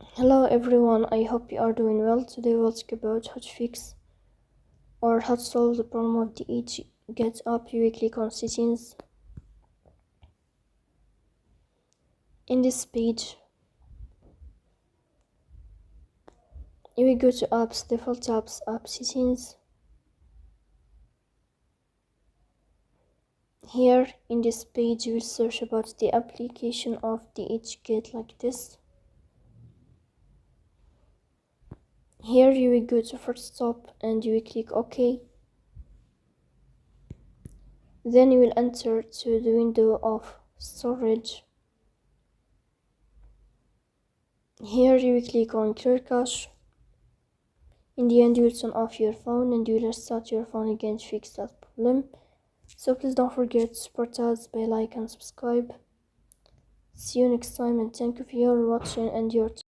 Hello everyone, I hope you are doing well. Today we'll talk about how to fix or how to solve the problem of DHgate app. You will click on settings. In this page, you will go to apps, default apps, app settings. Here in this page, you will search about the application of DHgate like this. Here you will go to Forcestop and you will click OK. Then you will enter to the window of storage. Here you will click on clear cache. In the end, you will turn off your phone and you will restart your phone again to fix that problem. So please don't forget to support us by like and subscribe. See you next time and thank you for your watching and your time.